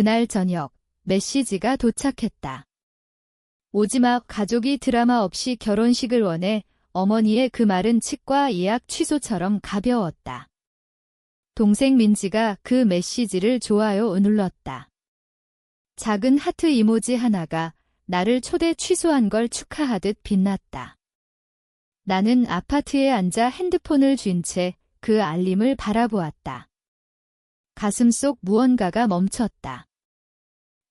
그날 저녁, 메시지가 도착했다. 오지마, 가족이 드라마 없이 결혼식을 원해. 어머니의 그 말은 치과 예약 취소처럼 가벼웠다. 동생 민지가 그 메시지를 좋아요 눌렀다. 작은 하트 이모지 하나가 나를 초대 취소한 걸 축하하듯 빛났다. 나는 아파트에 앉아 핸드폰을 쥔 채 그 알림을 바라보았다. 가슴속 무언가가 멈췄다.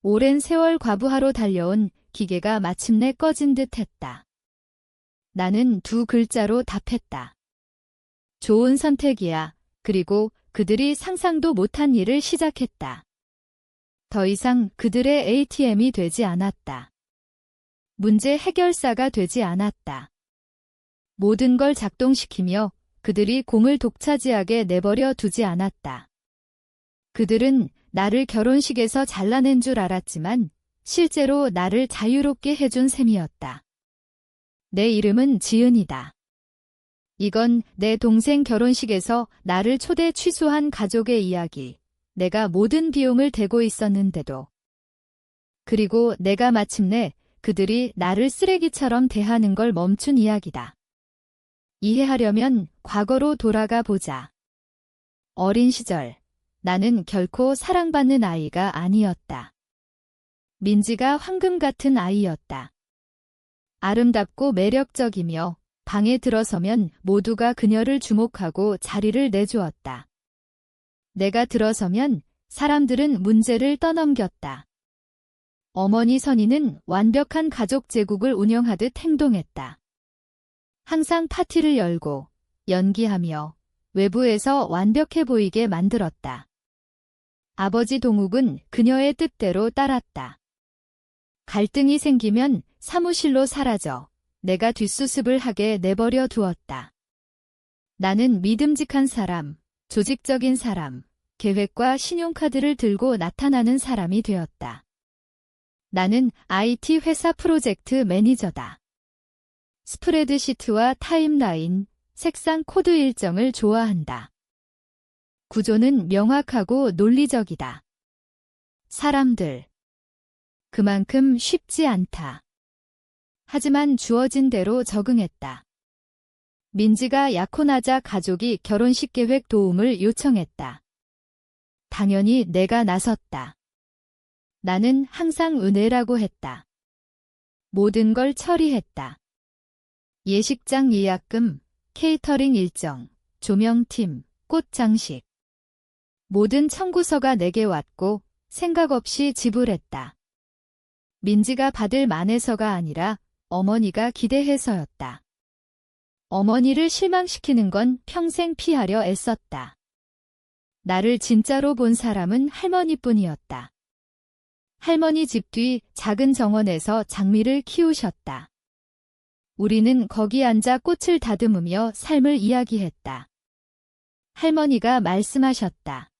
오랜 세월 과부하로 달려온 기계가 마침내 꺼진 듯 했다. 나는 두 글자로 답했다. 좋은 선택이야. 그리고 그들이 상상도 못한 일을 시작했다. 더 이상 그들의 ATM이 되지 않았다. 문제 해결사가 되지 않았다. 모든 걸 작동시키며 그들이 공을 독차지하게 내버려 두지 않았다. 그들은 나를 결혼식에서 잘라낸 줄 알았지만 실제로 나를 자유롭게 해준 셈이었다. 내 이름은 지은이다. 이건 내 동생 결혼식에서 나를 초대 취소한 가족의 이야기. 내가 모든 비용을 대고 있었는데도. 그리고 내가 마침내 그들이 나를 쓰레기처럼 대하는 걸 멈춘 이야기다. 이해하려면 과거로 돌아가 보자. 어린 시절, 나는 결코 사랑받는 아이가 아니었다. 민지가 황금 같은 아이였다. 아름답고 매력적이며 방에 들어서면 모두가 그녀를 주목하고 자리를 내주었다. 내가 들어서면 사람들은 문제를 떠넘겼다. 어머니 선희는 완벽한 가족 제국을 운영하듯 행동했다. 항상 파티를 열고 연기하며 외부에서 완벽해 보이게 만들었다. 아버지 동욱은 그녀의 뜻대로 따랐다. 갈등이 생기면 사무실로 사라져 내가 뒷수습을 하게 내버려 두었다. 나는 믿음직한 사람, 조직적인 사람, 계획과 신용카드를 들고 나타나는 사람이 되었다. 나는 IT 회사 프로젝트 매니저다. 스프레드시트와 타임라인, 색상 코드 일정을 좋아한다. 구조는 명확하고 논리적이다. 사람들. 그만큼 쉽지 않다. 하지만 주어진 대로 적응했다. 민지가 약혼하자 가족이 결혼식 계획 도움을 요청했다. 당연히 내가 나섰다. 나는 항상 은혜라고 했다. 모든 걸 처리했다. 예식장 예약금, 케이터링 일정, 조명팀, 꽃 장식. 모든 청구서가 내게 왔고 생각 없이 지불했다. 민지가 받을 만해서가 아니라 어머니가 기대해서였다. 어머니를 실망시키는 건 평생 피하려 애썼다. 나를 진짜로 본 사람은 할머니뿐이었다. 할머니 집 뒤 작은 정원에서 장미를 키우셨다. 우리는 거기 앉아 꽃을 다듬으며 삶을 이야기했다. 할머니가 말씀하셨다.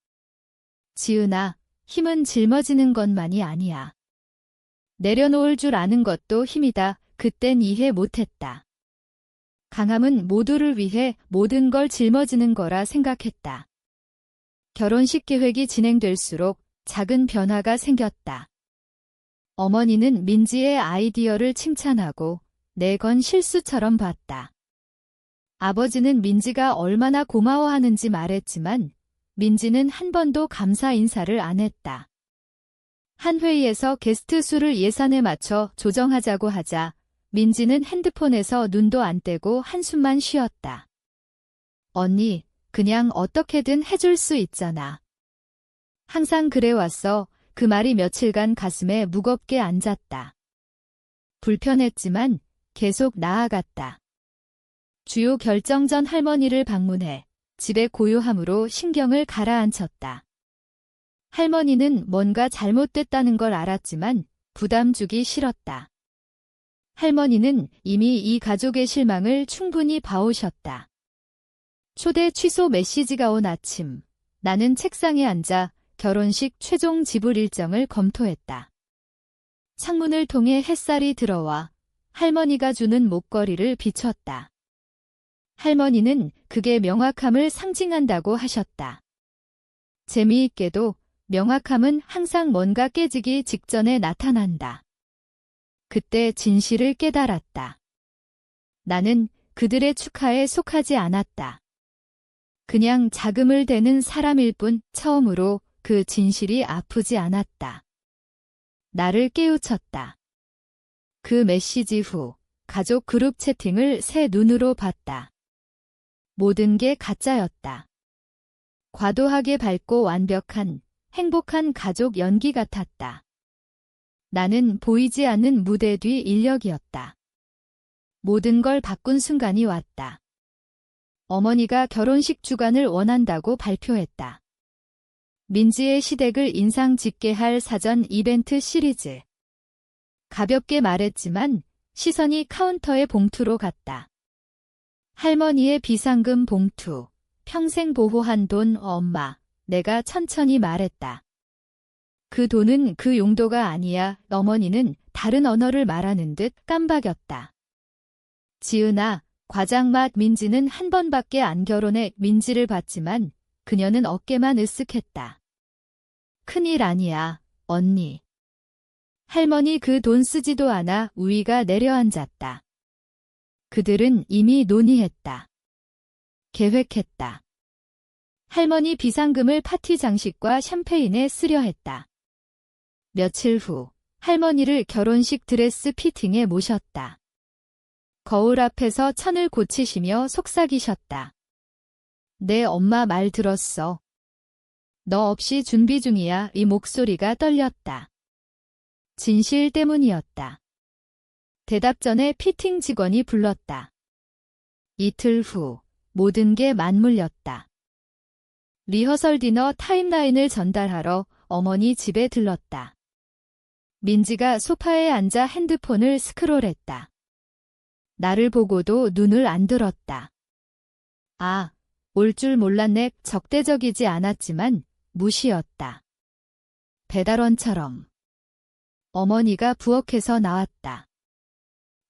지은아, 힘은 짊어지는 것만이 아니야. 내려놓을 줄 아는 것도 힘이다. 그땐 이해 못했다. 강함은 모두를 위해 모든 걸 짊어지는 거라 생각했다. 결혼식 계획이 진행될수록 작은 변화가 생겼다. 어머니는 민지의 아이디어를 칭찬하고 내 건 실수처럼 봤다. 아버지는 민지가 얼마나 고마워하는지 말했지만 민지는 한 번도 감사 인사를 안 했다. 한 회의에서 게스트 수를 예산에 맞춰 조정하자고 하자 민지는 핸드폰에서 눈도 안 떼고 한숨만 쉬었다. 언니, 그냥 어떻게든 해줄 수 있잖아. 항상 그래왔어. 그 말이 며칠간 가슴에 무겁게 앉았다. 불편했지만 계속 나아갔다. 주요 결정 전 할머니를 방문해 집의 고요함으로 신경을 가라앉혔다. 할머니는 뭔가 잘못됐다는 걸 알았지만 부담 주기 싫었다. 할머니는 이미 이 가족의 실망을 충분히 봐오셨다. 초대 취소 메시지가 온 아침, 나는 책상에 앉아 결혼식 최종 지불 일정을 검토했다. 창문을 통해 햇살이 들어와 할머니가 주는 목걸이를 비췄다. 할머니는 그게 명확함을 상징한다고 하셨다. 재미있게도 명확함은 항상 뭔가 깨지기 직전에 나타난다. 그때 진실을 깨달았다. 나는 그들의 축하에 속하지 않았다. 그냥 자금을 대는 사람일 뿐 처음으로 그 진실이 아프지 않았다. 나를 깨우쳤다. 그 메시지 후 가족 그룹 채팅을 새 눈으로 봤다. 모든 게 가짜였다. 과도하게 밝고 완벽한 행복한 가족 연기 같았다. 나는 보이지 않는 무대 뒤 인력이었다. 모든 걸 바꾼 순간이 왔다. 어머니가 결혼식 주간을 원한다고 발표했다. 민지의 시댁을 인상 짙게 할 사전 이벤트 시리즈. 가볍게 말했지만 시선이 카운터의 봉투로 갔다. 할머니의 비상금 봉투, 평생 보호한 돈 엄마, 내가 천천히 말했다. 그 돈은 그 용도가 아니야. 어머니는 다른 언어를 말하는 듯 깜박였다. 지은아, 과장맛 민지는 한 번밖에 안 결혼해. 민지를 봤지만 그녀는 어깨만 으쓱했다. 큰일 아니야, 언니. 할머니 그 돈 쓰지도 않아. 우위가 내려앉았다. 그들은 이미 논의했다. 계획했다. 할머니 비상금을 파티 장식과 샴페인에 쓰려 했다. 며칠 후 할머니를 결혼식 드레스 피팅에 모셨다. 거울 앞에서 천을 고치시며 속삭이셨다. 내 엄마 말 들었어. 너 없이 준비 중이야. 이 목소리가 떨렸다. 진실 때문이었다. 대답 전에 피팅 직원이 불렀다. 이틀 후 모든 게 맞물렸다. 리허설 디너 타임라인을 전달하러 어머니 집에 들렀다. 민지가 소파에 앉아 핸드폰을 스크롤했다. 나를 보고도 눈을 안 들었다. 아, 올 줄 몰랐네. 적대적이지 않았지만 무시였다. 배달원처럼. 어머니가 부엌에서 나왔다.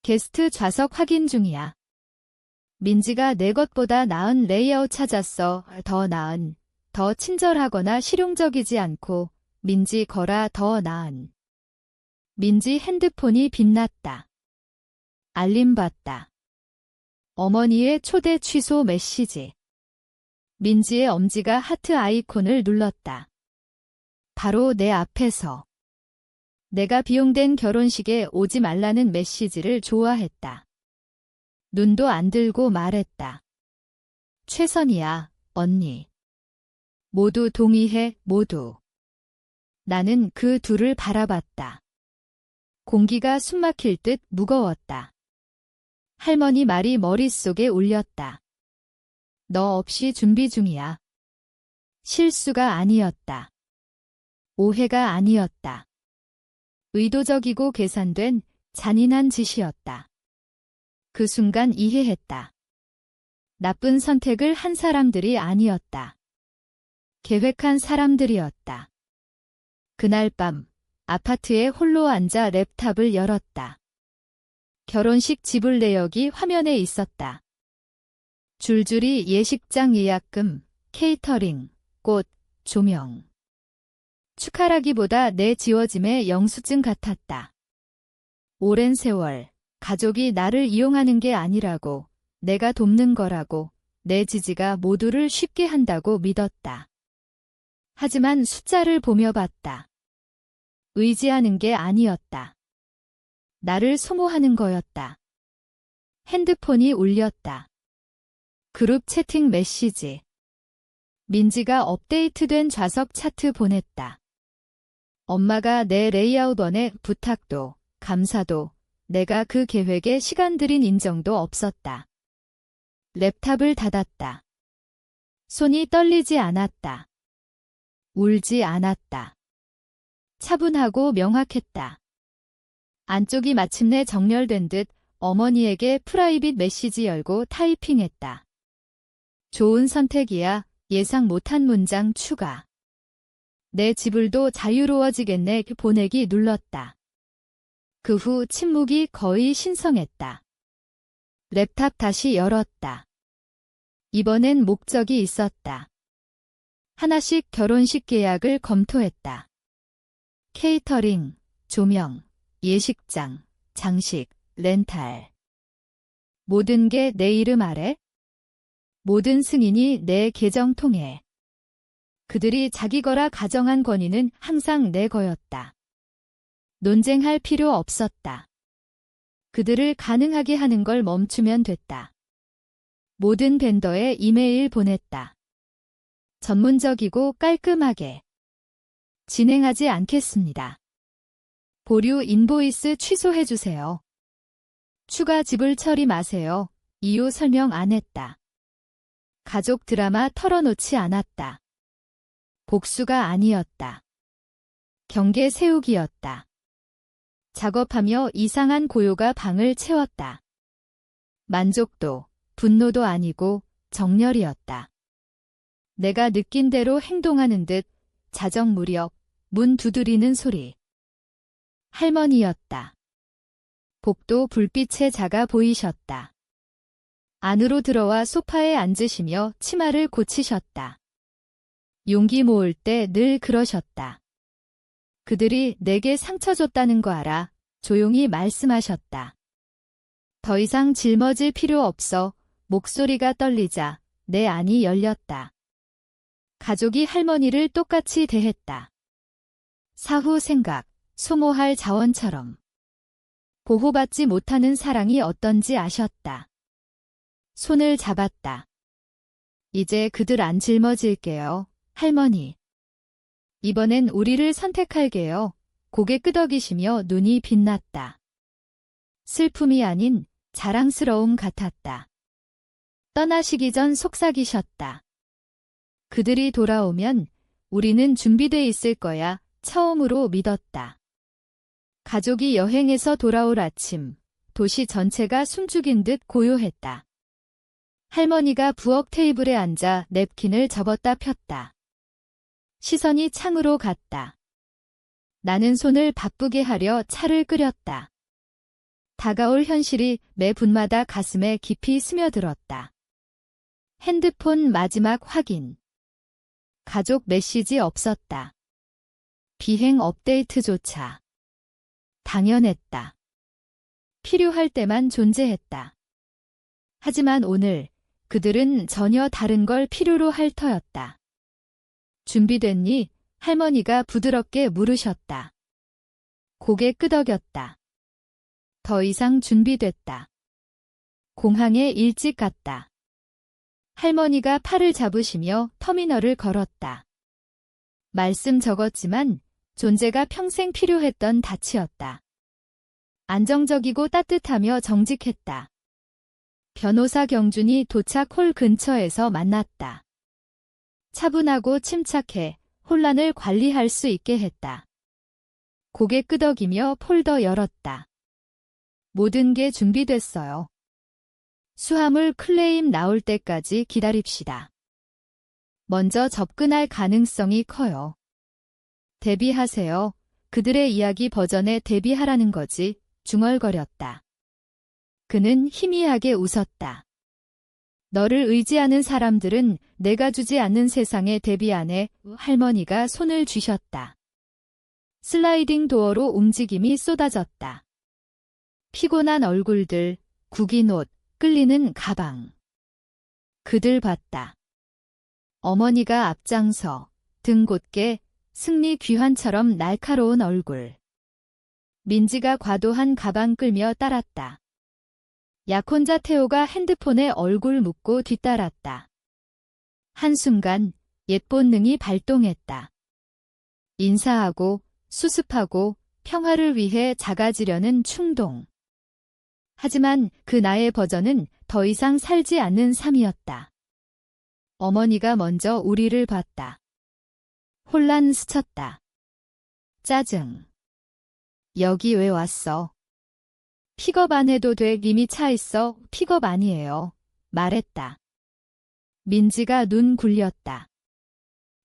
게스트 좌석 확인 중이야. 민지가 내 것보다 나은 레이아웃 찾았어. 더 나은, 더 친절하거나 실용적이지 않고 민지 거라 더 나은. 민지 핸드폰이 빛났다. 알림 받다. 어머니의 초대 취소 메시지. 민지의 엄지가 하트 아이콘을 눌렀다. 바로 내 앞에서. 내가 비용된 결혼식에 오지 말라는 메시지를 좋아했다. 눈도 안 들고 말했다. 최선이야, 언니. 모두 동의해, 모두. 나는 그 둘을 바라봤다. 공기가 숨막힐 듯 무거웠다. 할머니 말이 머릿속에 울렸다. 너 없이 준비 중이야. 실수가 아니었다. 오해가 아니었다. 의도적이고 계산된 잔인한 짓이었다. 그 순간 이해했다. 나쁜 선택을 한 사람들이 아니었다. 계획한 사람들이었다. 그날 밤 아파트에 홀로 앉아 랩탑을 열었다. 결혼식 지불 내역이 화면에 있었다. 줄줄이 예식장 예약금, 케이터링, 꽃, 조명. 축하라기보다 내 지워짐의 영수증 같았다. 오랜 세월, 가족이 나를 이용하는 게 아니라고, 내가 돕는 거라고, 내 지지가 모두를 쉽게 한다고 믿었다. 하지만 숫자를 보며 봤다. 의지하는 게 아니었다. 나를 소모하는 거였다. 핸드폰이 울렸다. 그룹 채팅 메시지. 민지가 업데이트된 좌석 차트 보냈다. 엄마가 내 레이아웃원에 부탁도, 감사도, 내가 그 계획에 시간 들인 인정도 없었다. 랩탑을 닫았다. 손이 떨리지 않았다. 울지 않았다. 차분하고 명확했다. 안쪽이 마침내 정렬된 듯 어머니에게 프라이빗 메시지 열고 타이핑했다. 좋은 선택이야. 예상 못한 문장 추가. 내 지불도 자유로워지겠네. 보내기 눌렀다. 그 후 침묵이 거의 신성했다. 랩탑 다시 열었다. 이번엔 목적이 있었다. 하나씩 결혼식 계약을 검토했다. 케이터링, 조명, 예식장, 장식, 렌탈. 모든 게 내 이름 아래? 모든 승인이 내 계정 통해. 그들이 자기 거라 가정한 권위는 항상 내 거였다. 논쟁할 필요 없었다. 그들을 가능하게 하는 걸 멈추면 됐다. 모든 벤더에 이메일 보냈다. 전문적이고 깔끔하게. 진행하지 않겠습니다. 보류 인보이스 취소해주세요. 추가 지불 처리 마세요. 이유 설명 안 했다. 가족 드라마 털어놓지 않았다. 복수가 아니었다. 경계 세우기였다. 작업하며 이상한 고요가 방을 채웠다. 만족도, 분노도 아니고 정열이었다. 내가 느낀 대로 행동하는 듯 자정 무렵 문 두드리는 소리. 할머니였다. 복도 불빛에 작아 보이셨다. 안으로 들어와 소파에 앉으시며 치마를 고치셨다. 용기 모을 때 늘 그러셨다. 그들이 내게 상처 줬다는 거 알아. 조용히 말씀하셨다. 더 이상 짊어질 필요 없어. 목소리가 떨리자 내 안이 열렸다. 가족이 할머니를 똑같이 대했다. 사후 생각, 소모할 자원처럼. 보호받지 못하는 사랑이 어떤지 아셨다. 손을 잡았다. 이제 그들 안 짊어질게요, 할머니. 이번엔 우리를 선택할게요. 고개 끄덕이시며 눈이 빛났다. 슬픔이 아닌 자랑스러움 같았다. 떠나시기 전 속삭이셨다. 그들이 돌아오면 우리는 준비돼 있을 거야. 처음으로 믿었다. 가족이 여행에서 돌아올 아침, 도시 전체가 숨죽인 듯 고요했다. 할머니가 부엌 테이블에 앉아 냅킨을 접었다 폈다. 시선이 창으로 갔다. 나는 손을 바쁘게 하려 차를 끓였다. 다가올 현실이 매 분마다 가슴에 깊이 스며들었다. 핸드폰 마지막 확인. 가족 메시지 없었다. 비행 업데이트조차. 당연했다. 필요할 때만 존재했다. 하지만 오늘 그들은 전혀 다른 걸 필요로 할 터였다. 준비됐니? 할머니가 부드럽게 물으셨다. 고개 끄덕였다. 더 이상 준비됐다. 공항에 일찍 갔다. 할머니가 팔을 잡으시며 터미널을 걸었다. 말씀 적었지만 존재가 평생 필요했던 닻이었다. 안정적이고 따뜻하며 정직했다. 변호사 경준이 도착 홀 근처에서 만났다. 차분하고 침착해 혼란을 관리할 수 있게 했다. 고개 끄덕이며 폴더 열었다. 모든 게 준비됐어요. 수하물 클레임 나올 때까지 기다립시다. 먼저 접근할 가능성이 커요. 대비하세요. 그들의 이야기 버전에 대비하라는 거지. 중얼거렸다. 그는 희미하게 웃었다. 너를 의지하는 사람들은 내가 주지 않는 세상에 대비하네. 할머니가 손을 쥐셨다. 슬라이딩 도어로 움직임이 쏟아졌다. 피곤한 얼굴들, 구긴 옷, 끌리는 가방. 그들 봤다. 어머니가 앞장서 등 곧게 승리 귀환처럼 날카로운 얼굴. 민지가 과도한 가방 끌며 따랐다. 약혼자 태호가 핸드폰에 얼굴 묻고 뒤따랐다. 한순간 옛 본능이 발동했다. 인사하고 수습하고 평화를 위해 작아지려는 충동. 하지만 그 나의 버전은 더 이상 살지 않는 삶이었다. 어머니가 먼저 우리를 봤다. 혼란 스쳤다. 짜증. 여기 왜 왔어? 픽업 안 해도 돼. 이미 차 있어. 픽업 아니에요. 말했다. 민지가 눈 굴렸다.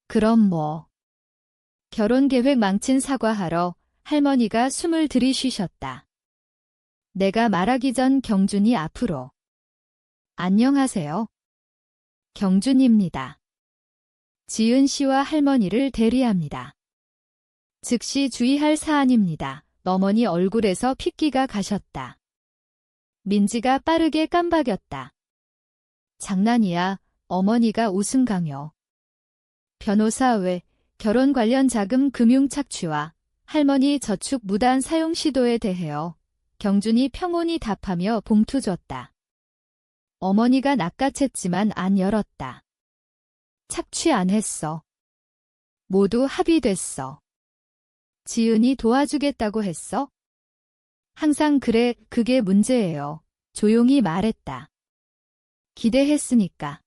그럼 뭐. 결혼 계획 망친 사과하러 할머니가 숨을 들이쉬셨다. 내가 말하기 전 경준이 앞으로. 안녕하세요. 경준입니다. 지은 씨와 할머니를 대리합니다. 즉시 주의할 사안입니다. 어머니 얼굴에서 핏기가 가셨다. 민지가 빠르게 깜박였다. 장난이야. 어머니가 웃음 강요. 변호사 외 결혼 관련 자금 금융 착취와 할머니 저축 무단 사용 시도에 대하여 경준이 평온히 답하며 봉투 줬다. 어머니가 낚아챘지만 안 열었다. 착취 안 했어. 모두 합의됐어. 지은이 도와주겠다고 했어? 항상 그래, 그게 문제예요. 조용히 말했다. 기대했으니까.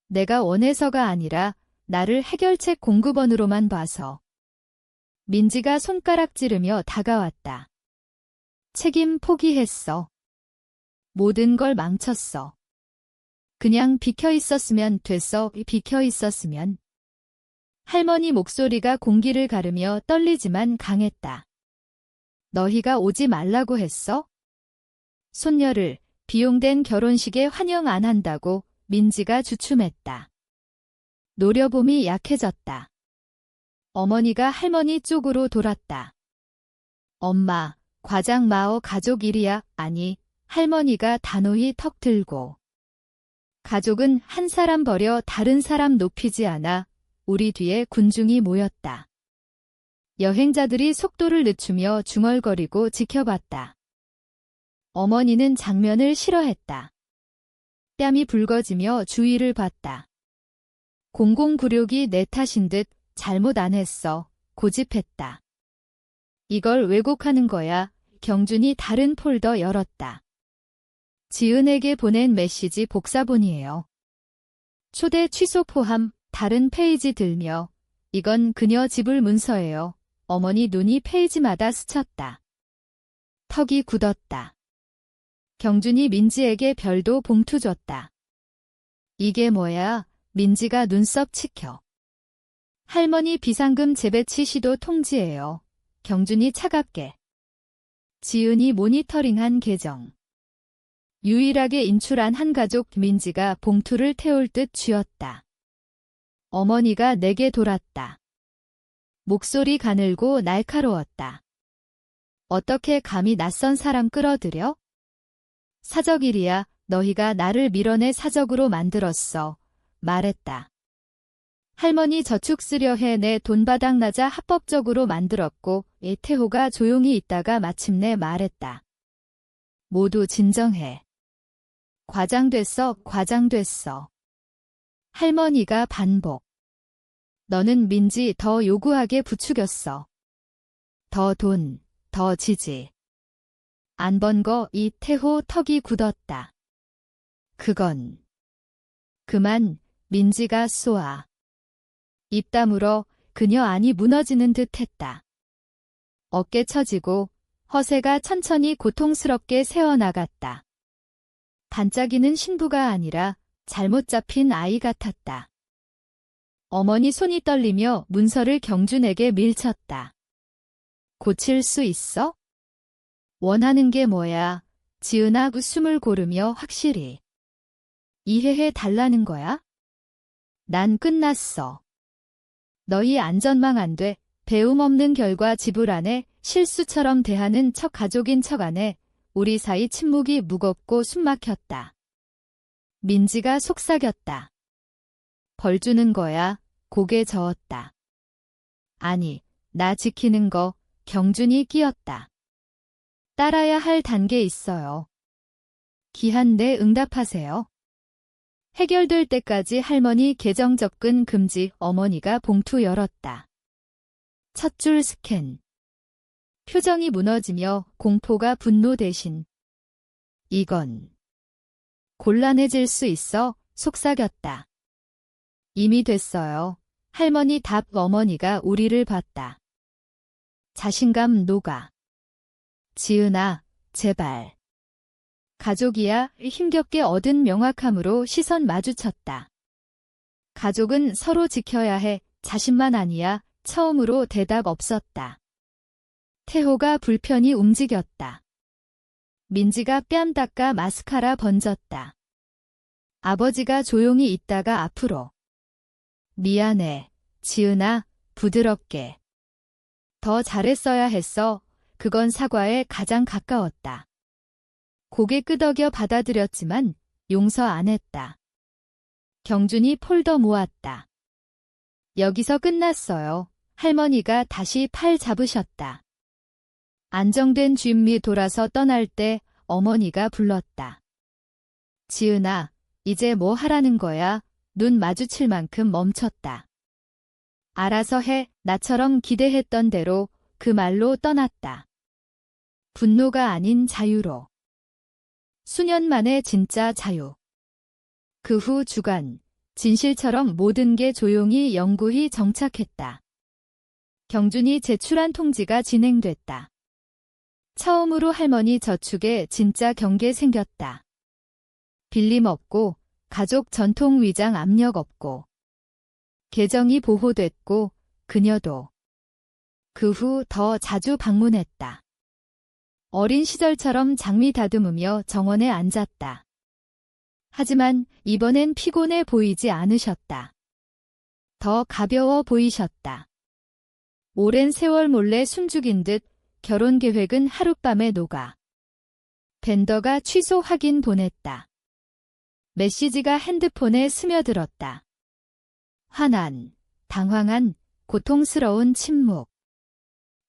내가 원해서가 아니라 나를 해결책 공급원으로만 봐서. 민지가 손가락 찌르며 다가왔다. 책임 포기했어. 모든 걸 망쳤어. 그냥 비켜 있었으면 됐어. 비켜 있었으면. 할머니 목소리가 공기를 가르며 떨리지만 강했다. 너희가 오지 말라고 했어? 손녀를 비용된 결혼식에 환영 안 한다고 민지가 주춤했다. 노려봄이 약해졌다. 어머니가 할머니 쪽으로 돌았다. 엄마, 과장 마어 가족 일이야. 아니, 할머니가 단호히 턱 들고. 가족은 한 사람 버려 다른 사람 높이지 않아. 우리 뒤에 군중이 모였다. 여행자들이 속도를 늦추며 중얼거리고 지켜봤다. 어머니는 장면을 싫어했다. 뺨이 붉어지며 주위를 봤다. 공공구력이 내 탓인 듯 잘못 안 했어. 고집했다. 이걸 왜곡하는 거야. 경준이 다른 폴더 열었다. 지은에게 보낸 메시지 복사본이에요. 초대 취소 포함 다른 페이지 들며 이건 그녀 지불 문서예요. 어머니 눈이 페이지마다 스쳤다. 턱이 굳었다. 경준이 민지에게 별도 봉투 줬다. 이게 뭐야? 민지가 눈썹 치켜. 할머니 비상금 재배치 시도 통지예요. 경준이 차갑게. 지은이 모니터링한 계정. 유일하게 인출한 한 가족 민지가 봉투를 태울 듯 쥐었다. 어머니가 내게 돌았다. 목소리 가늘고 날카로웠다. 어떻게 감히 낯선 사람 끌어들여? 사적일이야. 너희가 나를 밀어내 사적으로 만들었어. 말했다. 할머니 저축 쓰려 해 내 돈 바닥나자 합법적으로 만들었고 태호가 조용히 있다가 마침내 말했다. 모두 진정해. 과장됐어. 과장됐어. 할머니가 반복. 너는 민지 더 요구하게 부추겼어. 더 돈, 더 지지. 안 번 거 이태호 턱이 굳었다. 그건. 그만. 민지가 쏘아. 입 다물어 그녀 안이 무너지는 듯 했다. 어깨 처지고 허세가 천천히 고통스럽게 새어나갔다. 반짝이는 신부가 아니라 잘못 잡힌 아이 같았다. 어머니 손이 떨리며 문서를 경준에게 밀쳤다. 고칠 수 있어? 원하는 게 뭐야? 지은아 숨을 고르며 확실히. 이해해 달라는 거야? 난 끝났어. 너희 안전망 안 돼. 배움 없는 결과 지불 안 해. 실수처럼 대하는 척 가족인 척 안 해. 우리 사이 침묵이 무겁고 숨막혔다. 민지가 속삭였다. 벌 주는 거야. 고개 저었다. 아니, 나 지키는 거. 경준이 끼었다. 따라야 할 단계 있어요. 기한 내 응답하세요. 해결될 때까지 할머니 계정 접근 금지. 어머니가 봉투 열었다. 첫 줄 스캔. 표정이 무너지며 공포가 분노 대신. 이건. 곤란해질 수 있어. 속삭였다. 이미 됐어요. 할머니 답. 어머니가 우리를 봤다. 자신감 녹아. 지은아, 제발. 가족이야. 힘겹게 얻은 명확함으로 시선 마주쳤다. 가족은 서로 지켜야 해. 자신만 아니야. 처음으로 대답 없었다. 태호가 불편히 움직였다. 민지가 뺨 닦아 마스카라 번졌다. 아버지가 조용히 있다가 앞으로. 미안해, 지은아, 부드럽게. 더 잘했어야 했어. 그건 사과에 가장 가까웠다. 고개 끄덕여 받아들였지만 용서 안 했다. 경준이 폴더 모았다. 여기서 끝났어요. 할머니가 다시 팔 잡으셨다. 안정된 뒷미 돌아서 떠날 때 어머니가 불렀다. 지은아, 이제 뭐 하라는 거야? 눈 마주칠 만큼 멈췄다. 알아서 해. 나처럼 기대했던 대로 그 말로 떠났다. 분노가 아닌 자유로. 수년 만에 진짜 자유. 그 후 주간, 진실처럼 모든 게 조용히 영구히 정착했다. 경준이 제출한 통지가 진행됐다. 처음으로 할머니 저축에 진짜 경계 생겼다. 빌림 없고, 가족 전통 위장 압력 없고, 계정이 보호됐고, 그녀도. 그 후 더 자주 방문했다. 어린 시절처럼 장미 다듬으며 정원에 앉았다. 하지만 이번엔 피곤해 보이지 않으셨다. 더 가벼워 보이셨다. 오랜 세월 몰래 숨죽인 듯 결혼 계획은 하룻밤에 녹아. 벤더가 취소 확인 보냈다. 메시지가 핸드폰에 스며들었다. 화난, 당황한, 고통스러운 침묵.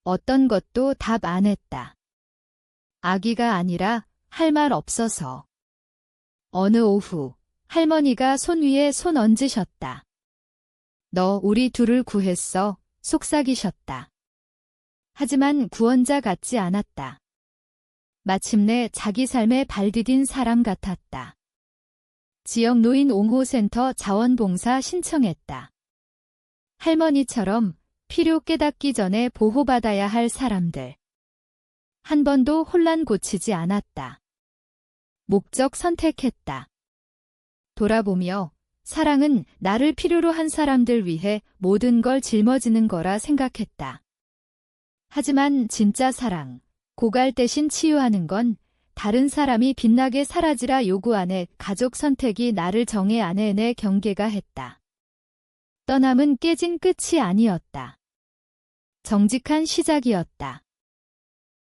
어떤 것도 답 안 했다. 아기가 아니라 할 말 없어서. 어느 오후 할머니가 손 위에 손 얹으셨다. 너 우리 둘을 구했어. 속삭이셨다. 하지만 구원자 같지 않았다. 마침내 자기 삶에 발 디딘 사람 같았다. 지역 노인 옹호센터 자원봉사 신청했다. 할머니처럼 필요 깨닫기 전에 보호받아야 할 사람들. 한 번도 혼란 고치지 않았다. 목적 선택했다. 돌아보며 사랑은 나를 필요로 한 사람들 위해 모든 걸 짊어지는 거라 생각했다. 하지만 진짜 사랑, 고갈 대신 치유하는 건 다른 사람이 빛나게 사라지라 요구 안에 가족 선택이 나를 정해 안에 내 경계가 했다. 떠남은 깨진 끝이 아니었다. 정직한 시작이었다.